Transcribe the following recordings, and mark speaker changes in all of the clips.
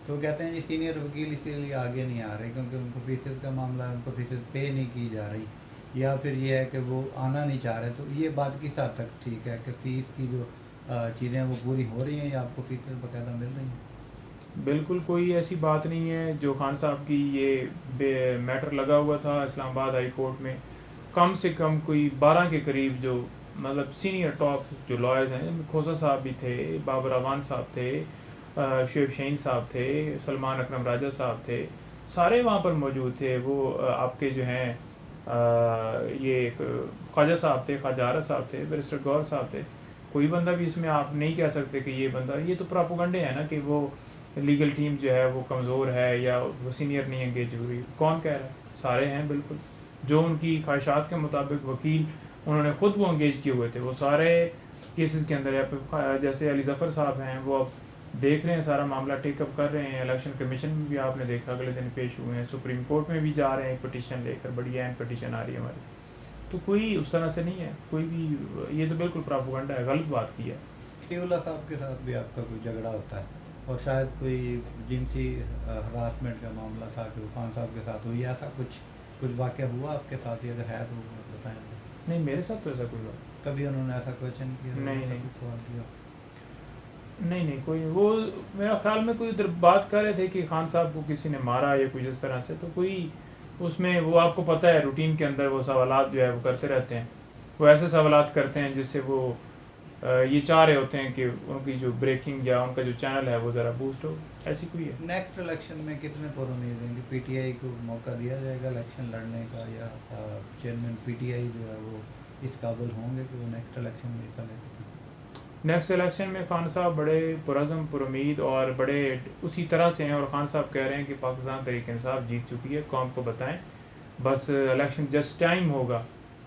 Speaker 1: تو کہتے ہیں جی سینئر وکیل اسی لیے آگے نہیں آ رہے کیونکہ ان کو فیصد کا معاملہ ہے، ان کو فیصد پے نہیں کی جا رہی، یا پھر یہ ہے کہ وہ آنا نہیں چاہ رہے. تو یہ بات کس حد تک ٹھیک ہے کہ فیس کی جو چیزیں وہ پوری ہو رہی ہیں یا آپ کو فیصد باقاعدہ مل رہی ہیں؟
Speaker 2: بالکل کوئی ایسی بات نہیں ہے. جو خان صاحب کی یہ میٹر لگا ہوا تھا اسلام آباد ہائی کورٹ میں، کم سے کم کوئی 12 کے قریب جو مطلب سینئر ٹاپ جو لائرز ہیں، کھوسا صاحب بھی تھے، بابر اعوان صاحب تھے، شعیب شہین صاحب تھے، سلمان اکرم راجہ صاحب تھے، سارے وہاں پر موجود تھے. وہ آپ کے جو ہیں یہ خواجہ صاحب تھے، خواجہ عارف صاحب تھے، بیرسٹر گور صاحب تھے. کوئی بندہ بھی اس میں آپ نہیں کہہ سکتے کہ یہ بندہ، یہ تو پراپوگنڈے ہیں نا کہ وہ لیگل ٹیم جو ہے وہ کمزور ہے یا وہ سینئر نہیں انگیج ہوئی. کون کہہ رہا ہے؟ سارے ہیں بالکل. جو ان کی خواہشات کے مطابق وکیل انہوں نے خود وہ انگیج کیے ہوئے تھے، وہ سارے کیسز کے اندر ہے. جیسے علی ظفر صاحب ہیں، وہ اب دیکھ رہے ہیں سارا معاملہ ٹیک اپ کر رہے ہیں. الیکشن کمیشن میں بھی آپ نے دیکھا اگلے دن پیش ہوئے ہیں، سپریم کورٹ میں بھی جا رہے ہیں پٹیشن لے کر، بڑی اہم پٹیشن آ رہی ہے ہماری. تو کوئی اس طرح سے نہیں ہے کوئی بھی. یہ تو بالکل پراپوگنڈا ہے، غلط بات کی ہے.
Speaker 1: ولی اللہ صاحب کے ساتھ بھی آپ کا کوئی جھگڑا ہوتا ہے اور شاید کوئی جنسی ہراسمنٹ کا معاملہ تھا کہ وہ خان صاحب کے ساتھ ہوئی، ایسا کچھ واقعہ ہوا آپ کے ساتھ ہی؟ اگر ہے تو بتائیں.
Speaker 2: نہیں، میرے ساتھ تو ایسا کوئی بات
Speaker 1: کبھی انہوں نے ایسا کویشچن کیا،
Speaker 2: نہیں.
Speaker 1: ایسا
Speaker 2: نہیں
Speaker 1: کوئی سوال کیا؟
Speaker 2: نہیں کوئی. وہ میرا خیال میں کوئی ادھر بات کر رہے تھے کہ خان صاحب کو کسی نے مارا یا کچھ اس طرح سے. تو کوئی اس میں وہ آپ کو پتہ ہے روٹین کے اندر وہ سوالات جو ہے وہ کرتے رہتے ہیں. وہ ایسے سوالات کرتے ہیں جس سے وہ یہ چاہ رہے ہوتے ہیں کہ ان کی جو بریکنگ یا ان کا جو چینل ہے وہ ذرا بوسٹ ہو. ایسی کوئی ہے.
Speaker 1: نیکسٹ الیکشن میں کتنے پر امید ہیں کہ پی ٹی آئی کو موقع دیا جائے گا الیکشن لڑنے کا، یا چیئرمین پی ٹی آئی جو ہے وہ اس قابل ہوں گے کہ وہ نیکسٹ الیکشن میں حصہ لے سکیں؟
Speaker 2: نیکسٹ الیکشن میں خان صاحب بڑے پرعزم پر امید اور بڑے اسی طرح سے ہیں. اور خان صاحب کہہ رہے ہیں کہ پاکستان تحریک انصاف جیت چکی ہے، قوم کو بتائیں بس الیکشن جسٹ ٹائم ہوگا،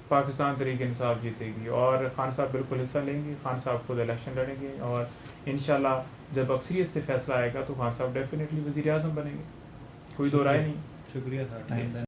Speaker 2: پاکستان تحریک انصاف جیتے گی. اور خان صاحب بالکل حصہ لیں گے. خان صاحب خود الیکشن لڑیں گے اور انشاءاللہ جب اکثریت سے فیصلہ آئے گا تو خان صاحب ڈیفینیٹلی وزیر اعظم بنیں گے. کوئی دو رائے نہیں.
Speaker 1: شکریہ سر،
Speaker 2: جی.
Speaker 1: ٹائم